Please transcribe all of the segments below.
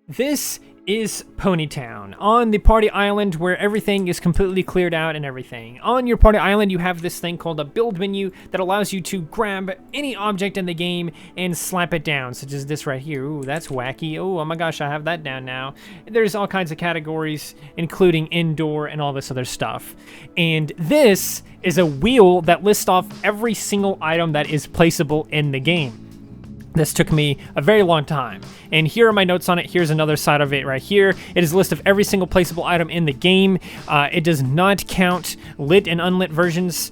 This is Ponytown, on the party island where everything is completely cleared out and everything. On your party island, you have this thing called a build menu that allows you to grab any object in the game and slap it down, such as this right here. Ooh, that's wacky. Oh my gosh, I have that down now. There's all kinds of categories, including indoor and all this other stuff. And this is a wheel that lists off every single item that is placeable in the game. This took me a very long time, and here are my notes on it. Here's another side of it right here. It is a list of every single placeable item in the game. It does not count lit and unlit versions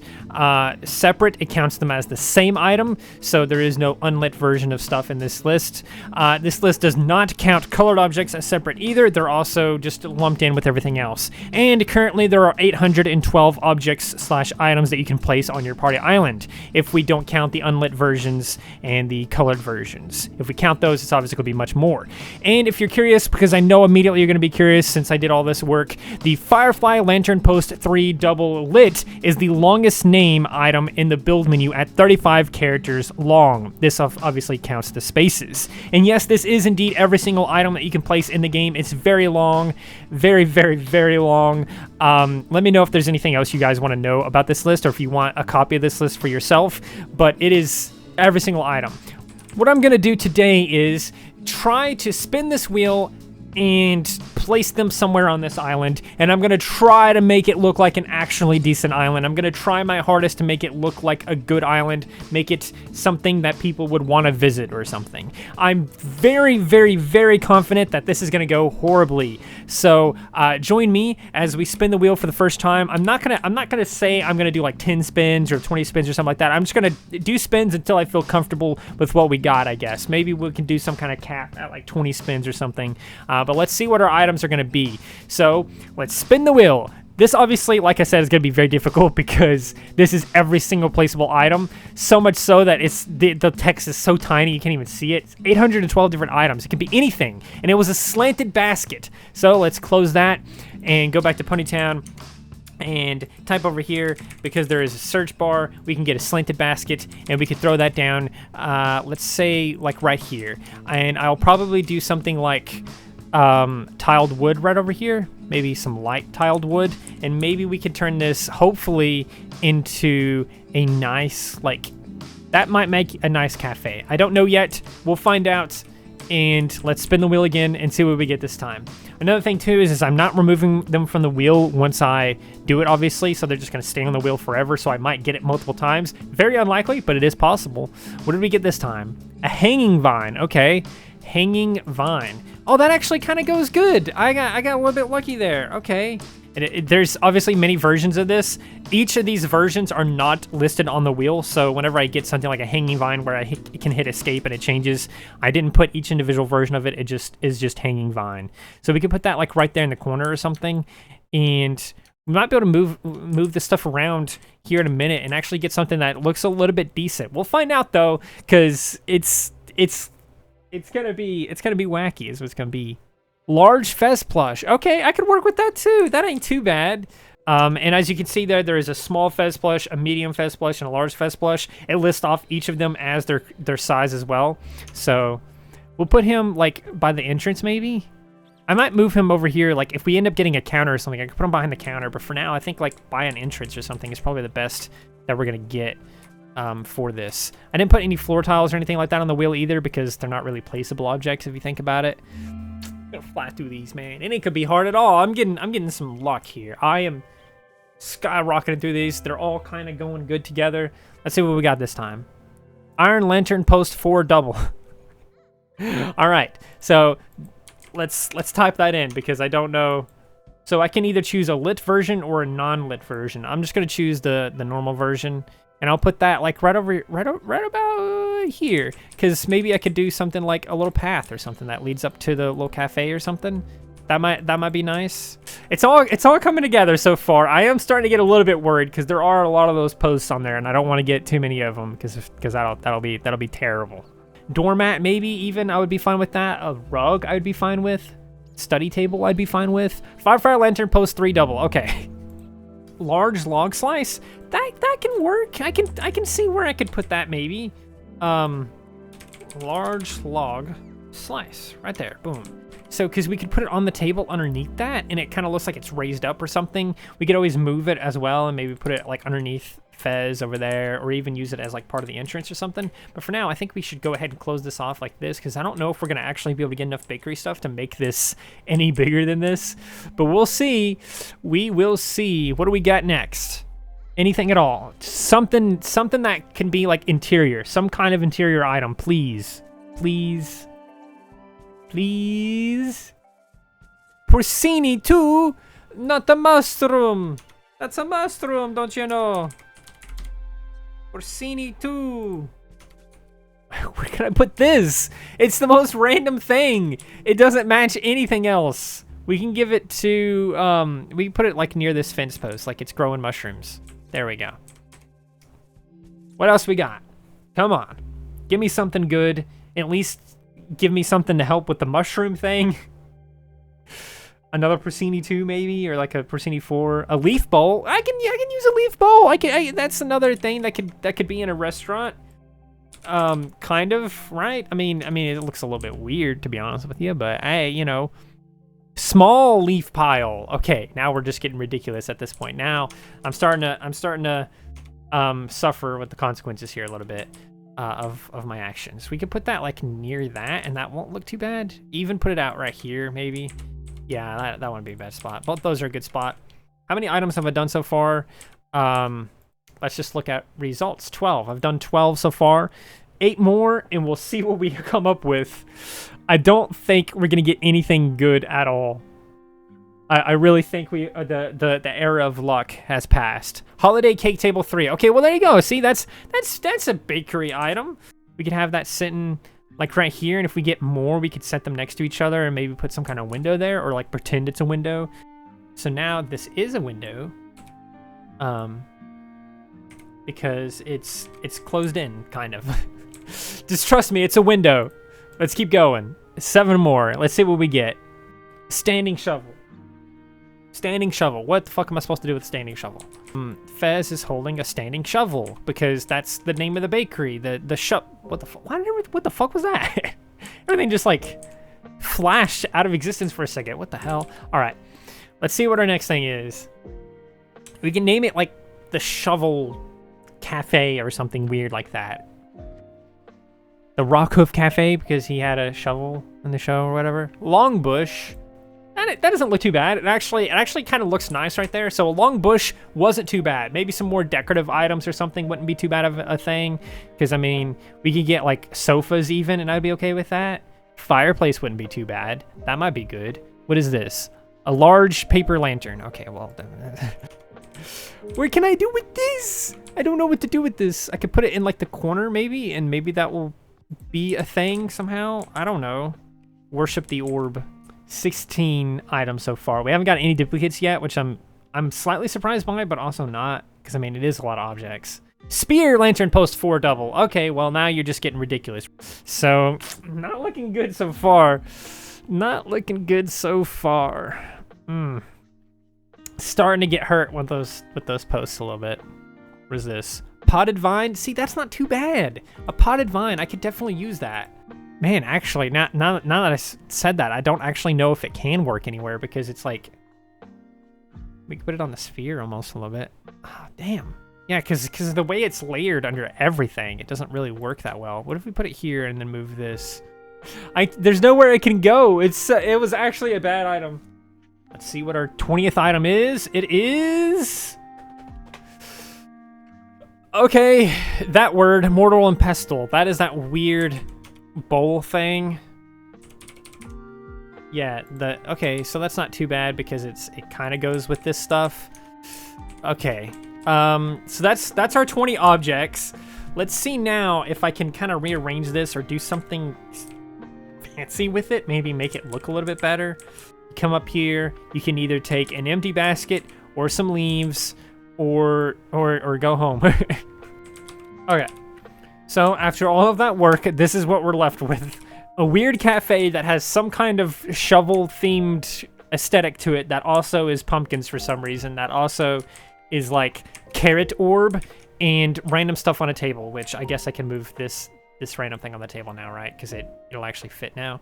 separate. It counts them as the same item, so there is no unlit version of stuff in this list. This list does not count colored objects as separate either. They're also just lumped in with everything else. And currently there are 812 objects/items that you can place on your party island, if we don't count the unlit versions and the colored versions. If we count those, it's obviously going to be much more. And if you're curious, because I know immediately you're going to be curious since I did all this work, the Firefly Lantern Post 3 Double Lit is the longest name item in the build menu at 35 characters long. This obviously counts the spaces. And yes, this is indeed every single item that you can place in the game. It's very long, very, very, very long. Let me know if there's anything else you guys want to know about this list, or if you want a copy of this list for yourself, but it is every single item. What I'm going to do today is try to spin this wheel and place them somewhere on this island, and I'm going to try to make it look like an actually decent island. I'm going to try my hardest to make it look like a good island, make it something that people would want to visit or something. I'm very, very, very confident that this is going to go horribly. So join me as we spin the wheel for the first time. I'm not gonna say I'm gonna do like 10 spins or 20 spins or something like that. I'm just gonna do spins until I feel comfortable with what we got, I guess. Maybe we can do some kind of cap at like 20 spins or something. But let's see what our items are gonna be. So let's spin the wheel. This obviously, like I said, is going to be very difficult because this is every single placeable item. So much so that the text is so tiny you can't even see it. It's 812 different items. It can be anything. And it was a slanted basket. So let's close that and go back to Ponytown and type over here, because there is a search bar. We can get a slanted basket and we could throw that down, let's say like right here. And I'll probably do something like tiled wood right over here, maybe some light tiled wood, and maybe we could turn this hopefully into a nice, like, that might make a nice cafe. I don't know yet. We'll find out. And let's spin the wheel again and see what we get this time. Another thing too is I'm not removing them from the wheel once I do it, obviously, so they're just going to stay on the wheel forever, so I might get it multiple times. Very unlikely, but it is possible. What did we get this time? A hanging vine. Okay, hanging vine. Oh, that actually kind of goes good. I got a little bit lucky there. Okay. And there's obviously many versions of this. Each of these versions are not listed on the wheel, so whenever I get something like a hanging vine where I can hit escape and it changes, I didn't put each individual version of it. It just is just hanging vine. So we could put that like right there in the corner or something, and we might be able to move this stuff around here in a minute and actually get something that looks a little bit decent. We'll find out though, because it's gonna be wacky is what it's gonna be. Large Fez plush. Okay, I could work with that too. That ain't too bad. And as you can see there is a small Fez plush, a medium Fez plush, and a large Fez plush. It lists off each of them as their size as well. So we'll put him like by the entrance maybe. I might move him over here. Like if we end up getting a counter or something, I could put him behind the counter. But for now, I think like by an entrance or something is probably the best that we're gonna get for this. I didn't put any floor tiles or anything like that on the wheel either, because they're not really placeable objects if you think about it. I'm gonna fly through these, man, and it could be hard at all. I'm getting some luck here. I am skyrocketing through these. They're all kind of going good together. Let's see what we got this time. Iron Lantern Post 4 Double. All right, so let's type that in, because I don't know. So I can either choose a lit version or a non-lit version. I'm just gonna choose the normal version, and I'll put that like right about here, because maybe I could do something like a little path or something that leads up to the little cafe or something. That might be nice. It's all coming together so far. I am starting to get a little bit worried, because there are a lot of those posts on there, and I don't want to get too many of them, because that'll be terrible. Doormat maybe even, I would be fine with that. A rug I would be fine with. Study table I'd be fine with. Firefly Lantern Post 3 Double. Okay. Large log slice. That can work. I can see where I could put that maybe. Large log slice right there. Boom. So, because we could put it on the table underneath that, and it kind of looks like it's raised up or something. We could always move it as well, and maybe put it like underneath Fez over there, or even use it as like part of the entrance or something. But for now, I think we should go ahead and close this off like this, because I don't know if we're going to actually be able to get enough bakery stuff to make this any bigger than this. But we'll see. We will see. What do we got next? Anything at all? Something that can be like interior. Some kind of interior item, please. Please. Please. Porcini too? Not a mushroom. That's a mushroom, don't you know? Porcini too. Where can I put this? It's the most random thing. It doesn't match anything else. We can give it to, we can put it like near this fence post, like it's growing mushrooms. There we go. What else we got? Come on. Give me something good. At least give me something to help with the mushroom thing. Another Porcini 2 maybe, or like a Porcini 4. A leaf bowl. I can use a leaf bowl. That's another thing that could be in a restaurant. Kind of, right? I mean it looks a little bit weird to be honest with you, but hey, you know, small leaf pile. Okay, now we're just getting ridiculous at this point. Now I'm starting to suffer with the consequences here a little bit. Of my actions. We could put that like near that, and that won't look too bad. Even put it out right here, maybe. Yeah, that wouldn't be a bad spot. Both those are a good spot. How many items have I done so far? Let's just look at results. 12. I've done 12 so far. 8 more, and we'll see what we come up with. I don't think we're gonna get anything good at all. I really think the era of luck has passed. Holiday cake table 3. Okay, well there you go. See, that's a bakery item. We could have that sitting like right here, and if we get more, we could set them next to each other and maybe put some kind of window there, or like pretend it's a window. So now this is a window, because it's closed in kind of. Just trust me, it's a window. Let's keep going. 7 more. Let's see what we get. Standing shovel. Standing shovel. What the fuck am I supposed to do with standing shovel? Fez is holding a standing shovel because that's the name of the bakery. The shop. What the fuck? What the fuck was that? Everything just like flashed out of existence for a second. What the hell? All right. Let's see what our next thing is. We can name it like the Shovel Cafe or something weird like that. The Rockhoof Cafe because he had a shovel in the show or whatever. Long Bush. That doesn't look too bad. It actually kind of looks nice right there. So a long bush wasn't too bad. Maybe some more decorative items or something wouldn't be too bad of a thing. Because, I mean, we could get, like, sofas even, and I'd be okay with that. Fireplace wouldn't be too bad. That might be good. What is this? A large paper lantern. Okay, well, what can I do with this? I don't know what to do with this. I could put it in, like, the corner, maybe, and maybe that will be a thing somehow. I don't know. Worship the orb. 16 items so far. We haven't got any duplicates yet, which I'm slightly surprised by, but also not, because I mean it is a lot of objects. Spear lantern post 4 double. Okay, well now you're just getting ridiculous. So not looking good so far. Not looking good so far. Starting to get hurt with those posts a little bit. What is this? Potted vine. See, that's not too bad. A potted vine. I could definitely use that. Man, actually, now that I said that, I don't actually know if it can work anywhere because it's like... We could put it on the sphere almost a little bit. Oh, damn. Yeah, because the way it's layered under everything, it doesn't really work that well. What if we put it here and then move this? There's nowhere it can go. It was actually a bad item. Let's see what our 20th item is. It is... Okay, that word, mortar and pestle. That is that weird... bowl thing. Yeah, okay, so that's not too bad because it kind of goes with this stuff. Okay, so that's our 20 objects. Let's see now if I can kind of rearrange this or do something fancy with it. Maybe make it look a little bit better. Come up here. You can either take an empty basket or some leaves, or go home. Okay. So after all of that work, this is what we're left with. A weird cafe that has some kind of shovel-themed aesthetic to it that also is pumpkins for some reason, that also is like carrot orb and random stuff on a table, which I guess I can move this random thing on the table now, right? Because it'll actually fit now.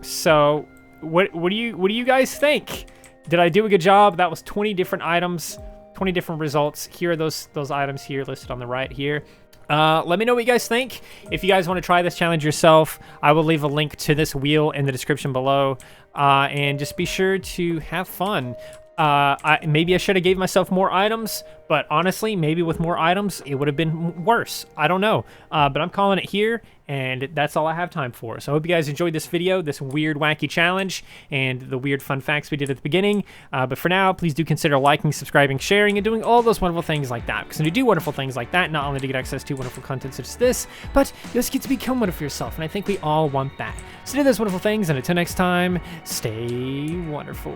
So what do you guys think? Did I do a good job? That was 20 different items, 20 different results. Here are those items here listed on the right here. Let me know what you guys think. If you guys want to try this challenge yourself, I will leave a link to this wheel in the description below. And just be sure to have fun. Maybe I should have gave myself more items, but honestly, maybe with more items, it would have been worse. I don't know. But I'm calling it here, and that's all I have time for. So I hope you guys enjoyed this video, this weird, wacky challenge, and the weird fun facts we did at the beginning. But for now, please do consider liking, subscribing, sharing, and doing all those wonderful things like that. Because when you do wonderful things like that, not only do you get access to wonderful content such as this, but you also get to become one of yourself, and I think we all want that. So do those wonderful things, and until next time, stay wonderful.